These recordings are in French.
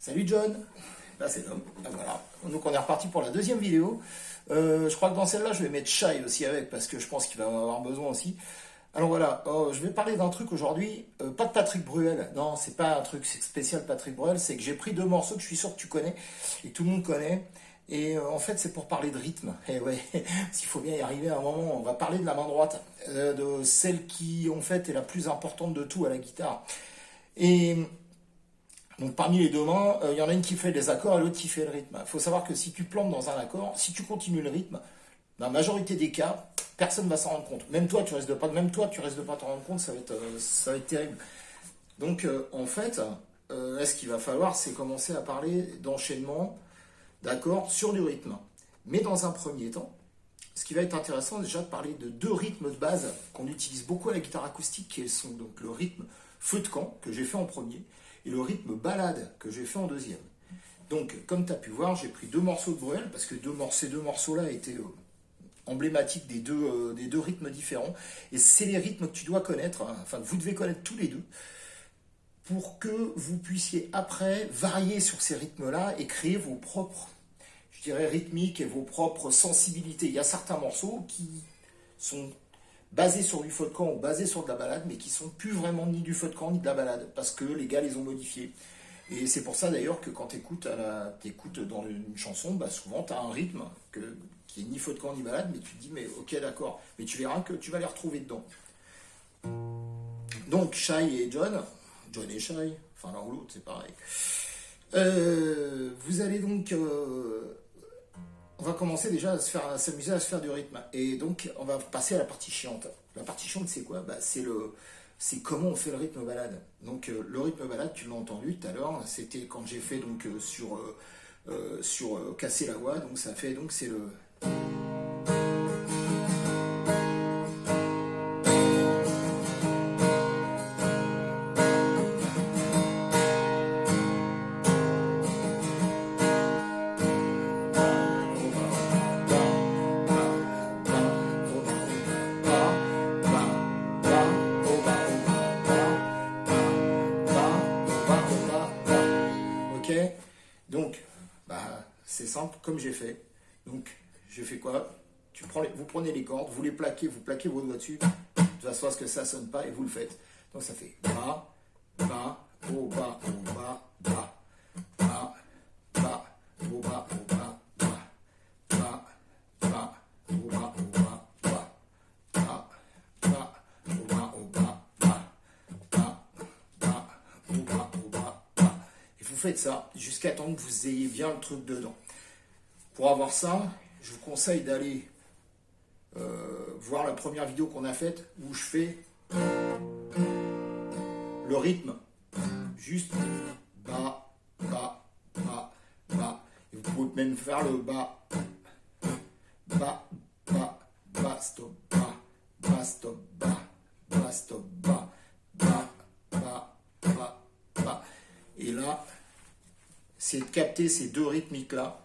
Salut John, là c'est l'homme, ah, voilà. Donc on est reparti pour la deuxième vidéo. Je crois que dans celle-là je vais mettre Shai aussi avec parce que je pense qu'il va en avoir besoin aussi. Alors voilà, je vais parler d'un truc aujourd'hui, pas de Patrick Bruel, non c'est pas un truc spécial Patrick Bruel, c'est que j'ai pris deux morceaux que je suis sûr que tu connais et que tout le monde connaît. Et en fait c'est pour parler de rythme, et ouais, parce qu'il faut bien y arriver à un moment, on va parler de la main droite, de celle qui en fait est la plus importante de tout à la guitare. Et donc parmi les deux mains, il y en a une qui fait les accords et l'autre qui fait le rythme. Il faut savoir que si tu plantes dans un accord, si tu continues le rythme, dans la majorité des cas, personne ne va s'en rendre compte. Même toi, tu risques de pas t'en rendre compte, ça va être terrible. Donc en fait, ce qu'il va falloir, c'est commencer à parler d'enchaînement, d'accords sur du rythme. Mais dans un premier temps, ce qui va être intéressant, déjà de parler de deux rythmes de base qu'on utilise beaucoup à la guitare acoustique, qui sont donc le rythme feu de camp, que j'ai fait en premier, et le rythme balade, que j'ai fait en deuxième. Donc, comme tu as pu voir, j'ai pris deux morceaux de Bruel, parce que ces deux morceaux-là étaient emblématiques des deux rythmes différents. Et c'est les rythmes que tu dois connaître, hein, enfin, vous devez connaître tous les deux, pour que vous puissiez après varier sur ces rythmes-là et créer vos propres, je dirais, rythmiques et vos propres sensibilités. Il y a certains morceaux qui sont basés sur du feu de camp ou basés sur de la balade, mais qui sont plus vraiment ni du feu de camp ni de la balade, parce que les gars les ont modifiés. Et c'est pour ça d'ailleurs que quand tu écoutes dans une chanson, bah souvent tu as un rythme qui est ni feu de camp ni balade, mais tu te dis, mais ok d'accord, mais tu verras que tu vas les retrouver dedans. Donc Shai et John et Shai, enfin l'un ou l'autre, c'est pareil. Vous allez donc... on va commencer déjà à s'amuser à se faire du rythme. Et donc, on va passer à la partie chiante. La partie chiante, c'est quoi? C'est comment on fait le rythme balade. Donc, le rythme balade, tu l'as entendu tout à l'heure, c'était quand j'ai fait donc, sur Casser la voix. Donc, ça fait, donc c'est le... Donc, bah, c'est simple, comme j'ai fait. Donc, je fais quoi? Vous prenez les cordes, vous plaquez vos doigts dessus, de toute façon, parce que ça sonne pas, et vous le faites. Donc, ça fait bas, bas, au bas, bas, bas, bas, bas, au bas, bas, bas, bas, au bas, bas, bas, bas, bas, au bas, bas, bas, bas, bas, au bas, bas. Et vous faites ça jusqu'à temps que vous ayez bien le truc dedans. Pour avoir ça, je vous conseille d'aller voir la première vidéo qu'on a faite où je fais le rythme juste bas, bas, bas, bas. Et vous pouvez même faire le bas, bas, bas, bas, stop, bas, bas, stop, bas, bas, stop, bas, bas, bas, bas, bas. Et là, c'est de capter ces deux rythmiques-là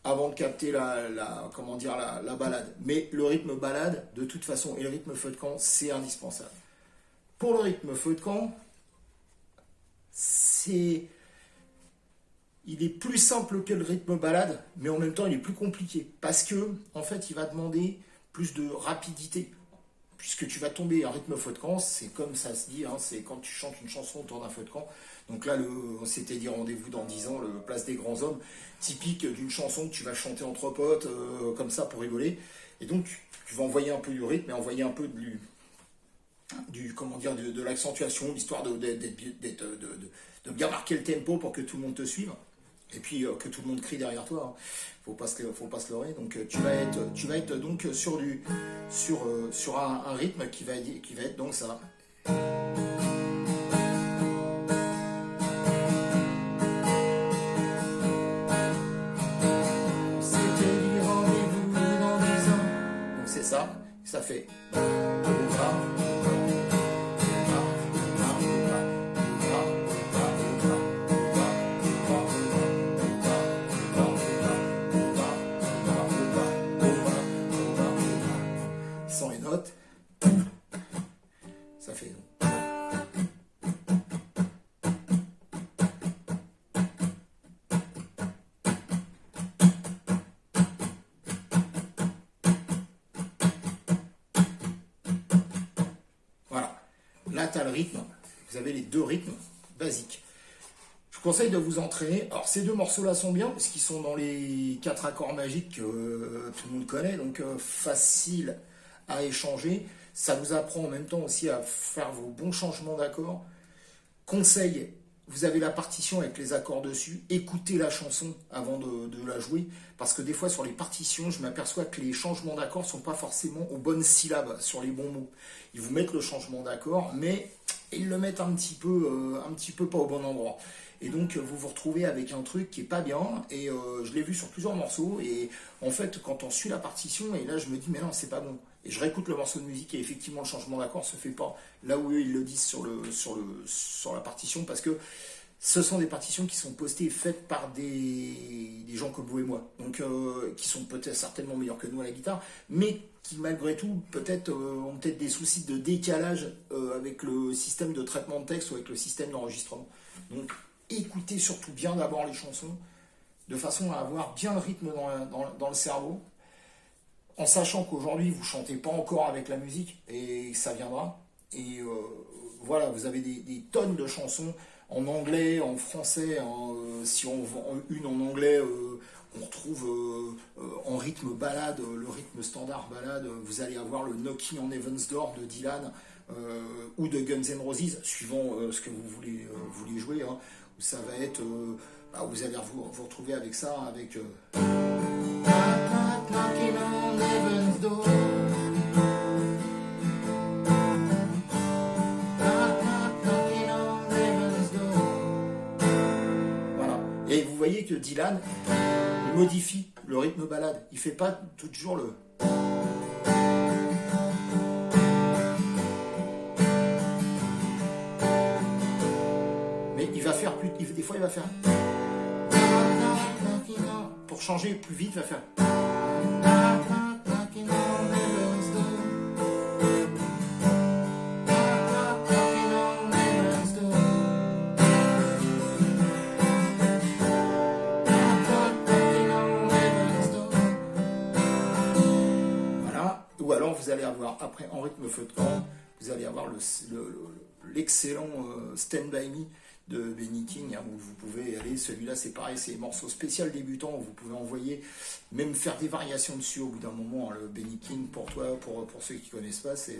avant de capter la balade. Mais le rythme balade, de toute façon, et le rythme feu de camp, c'est indispensable. Pour le rythme feu de camp, il est plus simple que le rythme balade, mais en même temps, il est plus compliqué. Parce que, en fait, il va demander plus de rapidité. Puisque tu vas tomber un rythme feu de camp, c'est comme ça se dit, hein, c'est quand tu chantes une chanson autour d'un feu de camp. Donc là, on s'était dit rendez-vous dans 10 ans, le Place des Grands Hommes, typique d'une chanson que tu vas chanter entre potes, comme ça pour rigoler. Et donc, tu vas envoyer un peu du rythme et envoyer un peu de l'accentuation, l'histoire de bien marquer le tempo pour que tout le monde te suive. Et puis que tout le monde crie derrière toi, hein. Faut pas se leurrer. Donc tu vas être donc sur un rythme qui va être donc ça. C'était dit rendez-vous dans 10 ans. Donc c'est ça, ça fait. Sans les notes, ça fait. rythmes. Vous avez les 2 rythmes basiques. Je vous conseille de vous entraîner. Alors ces 2 morceaux-là sont bien, parce qu'ils sont dans les 4 accords magiques que tout le monde connaît, donc facile à échanger. Ça vous apprend en même temps aussi à faire vos bons changements d'accords. Conseil, vous avez la partition avec les accords dessus, écoutez la chanson avant de la jouer, parce que des fois sur les partitions, je m'aperçois que les changements d'accords ne sont pas forcément aux bonnes syllabes, sur les bons mots. Ils vous mettent le changement d'accord, mais ils le mettent un petit peu pas au bon endroit. Et donc vous vous retrouvez avec un truc qui est pas bien, et je l'ai vu sur plusieurs morceaux, et en fait quand on suit la partition, et là je me dis mais non c'est pas bon. Et je réécoute le morceau de musique et effectivement le changement d'accord se fait pas là où eux ils le disent sur la partition, parce que ce sont des partitions qui sont postées et faites par des gens comme vous et moi, donc qui sont peut-être certainement meilleurs que nous à la guitare, mais qui malgré tout peut-être ont peut-être des soucis de décalage avec le système de traitement de texte ou avec le système d'enregistrement. Donc écoutez surtout bien d'abord les chansons, de façon à avoir bien le rythme dans le cerveau, en sachant qu'aujourd'hui vous chantez pas encore avec la musique, et ça viendra. Et voilà, vous avez des tonnes de chansons en anglais, en français, si on vend une en anglais, on retrouve en rythme balade, le rythme standard balade, vous allez avoir le Knocking on Heaven's Door de Dylan, ou de Guns N' Roses, suivant ce que vous voulez jouer, hein, où ça va être, vous allez vous retrouver avec ça, avec Knocking on Heaven's Door. Et vous voyez que Dylan modifie le rythme balade. Il fait pas toujours le. Mais il va faire plus. Des fois, il va faire. Pour changer plus vite, il va faire. Ou alors vous allez avoir, après en rythme feu de camp, vous allez avoir l'excellent Stand By Me de Benny King, hein, où vous pouvez aller, celui-là c'est pareil, c'est un morceau spécial débutant, où vous pouvez envoyer, même faire des variations dessus au bout d'un moment, hein, le Benny King pour ceux qui ne connaissent pas, c'est...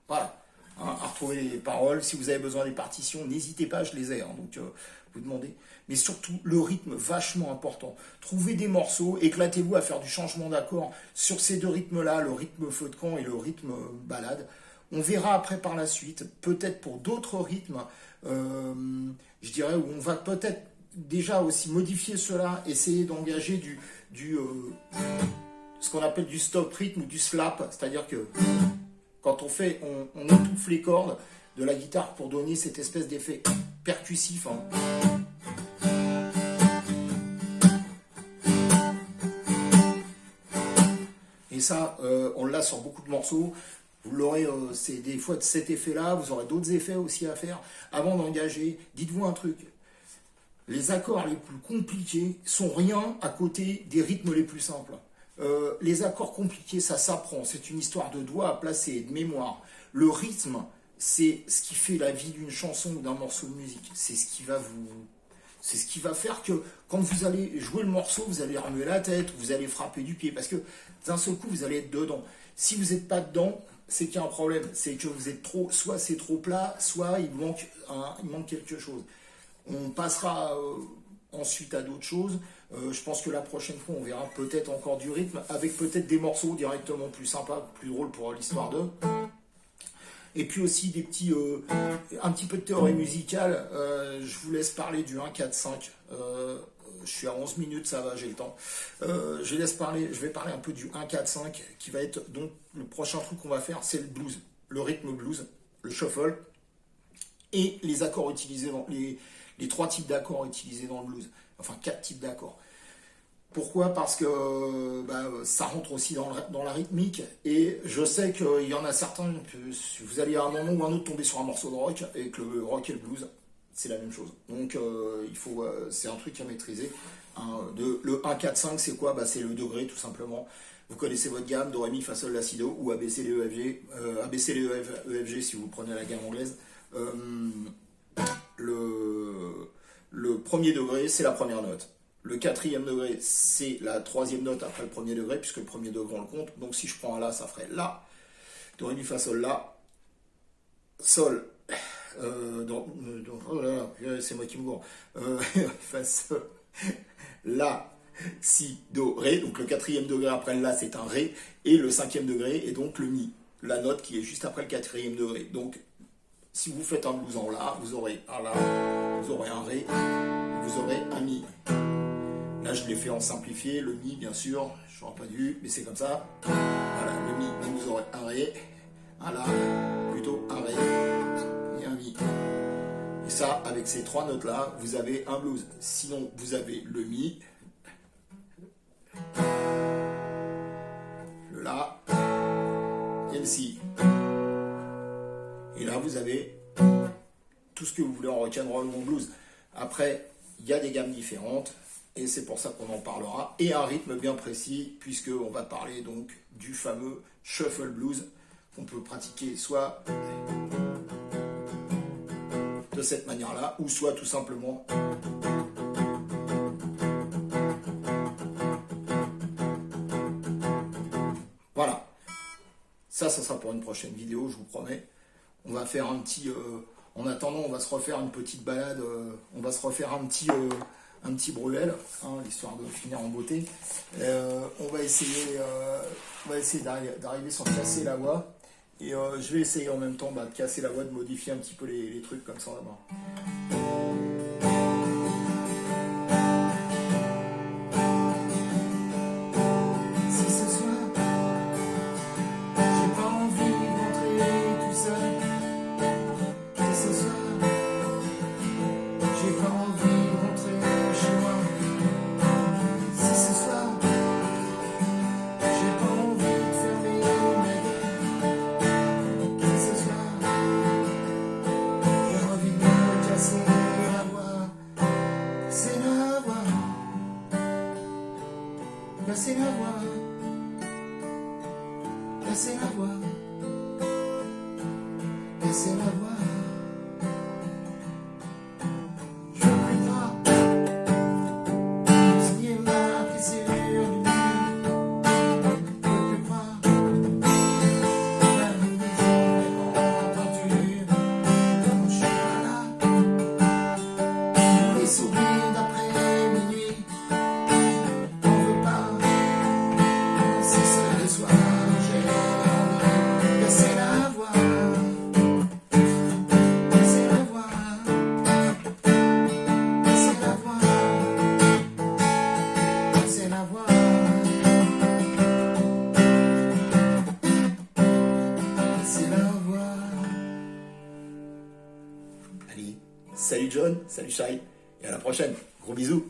Voilà, hein, à retrouver les paroles. Si vous avez besoin des partitions, n'hésitez pas, je les ai, hein, donc vous demandez. Mais surtout, le rythme, vachement important. Trouvez des morceaux, éclatez-vous à faire du changement d'accord sur ces 2 rythmes-là, le rythme feu de camp et le rythme balade. On verra après par la suite, peut-être pour d'autres rythmes, je dirais, où on va peut-être déjà aussi modifier cela, essayer d'engager ce qu'on appelle du stop rythme ou du slap, c'est-à-dire que quand on étouffe les cordes de la guitare pour donner cette espèce d'effet percussif, hein. Et ça, on l'a sur beaucoup de morceaux. Vous l'aurez, c'est des fois de cet effet-là, vous aurez d'autres effets aussi à faire. Avant d'engager, dites-vous un truc. Les accords les plus compliqués sont rien à côté des rythmes les plus simples. Les accords compliqués, ça s'apprend. C'est une histoire de doigts à placer, de mémoire. Le rythme, c'est ce qui fait la vie d'une chanson ou d'un morceau de musique. C'est ce qui va faire que quand vous allez jouer le morceau, vous allez remuer la tête, vous allez frapper du pied, parce que d'un seul coup, vous allez être dedans. Si vous n'êtes pas dedans, c'est qu'il y a un problème. C'est que vous êtes trop, soit c'est trop plat, soit il manque quelque chose. On passera ensuite à d'autres choses. Je pense que la prochaine fois, on verra peut-être encore du rythme, avec peut-être des morceaux directement plus sympas, plus drôles pour l'histoire d'eux. Et puis aussi des petits, un petit peu de théorie musicale. Je vous laisse parler du 1-4-5. Je suis à 11 minutes, ça va, j'ai le temps. Je vais parler un peu du 1-4-5, qui va être donc le prochain truc qu'on va faire, c'est le blues, le rythme blues, le shuffle, et les accords utilisés dans les trois types d'accords utilisés dans le blues. Enfin, quatre types d'accords. Pourquoi? Parce que ça rentre aussi dans la rythmique, et je sais qu'il y en a certains que vous allez à un moment ou un autre tomber sur un morceau de rock, et que le rock et le blues, c'est la même chose. Donc c'est un truc à maîtriser. Hein. Le 1-4-5, c'est quoi? C'est le degré, tout simplement. Vous connaissez votre gamme, do, ré, mi, fa, sol, la, si, do, ou A, B, C, D, E, F, G. A, B, C, D, E, F, G si vous prenez la gamme anglaise. Le premier degré, c'est la première note. Le quatrième degré, c'est la troisième note après le premier degré, puisque le premier degré, on le compte. Donc si je prends un La, ça ferait La. Do, ré, mi, fa, sol, La. Sol. Oh là là, c'est moi qui me gourre. Fa, sol. La, si, do, ré. Donc le quatrième degré après le La, c'est un ré. Et le cinquième degré est donc le mi. La note qui est juste après le quatrième degré. Donc si vous faites un blues en La, vous aurez un La, vous aurez un ré, vous aurez un mi. Là, je l'ai fait en simplifié, le mi, bien sûr, je n'aurais pas dû, mais c'est comme ça. Voilà, le mi, donc vous aurez un ré, un La, plutôt un ré et un mi. Et ça, avec ces trois notes-là, vous avez un blues. Sinon, vous avez le mi, le La et le si. Et là, vous avez tout ce que vous voulez en rock'n'roll ou en blues. Après, il y a des gammes différentes, et c'est pour ça qu'on en parlera, et un rythme bien précis, puisqu'on va parler donc du fameux shuffle blues, qu'on peut pratiquer soit de cette manière-là, ou soit tout simplement voilà. Ça sera pour une prochaine vidéo, je vous promets. On va faire un petit... en attendant, on va se refaire une petite balade, on va se refaire un petit Bruel, hein, histoire de finir en beauté. On va essayer d'arriver sans casser la voix. Et je vais essayer en même temps de casser la voix, de modifier un petit peu les trucs comme ça d'abord. Casser la voix, casser la voix, casser la voix. Je ne prie pas, ce qui est marqué sur du mur. Je ne prie pas, la musique est entendue. Quand je suis pas là, les sourires d'après minuit. Allez, salut John, salut Shai, et à la prochaine. Gros bisous.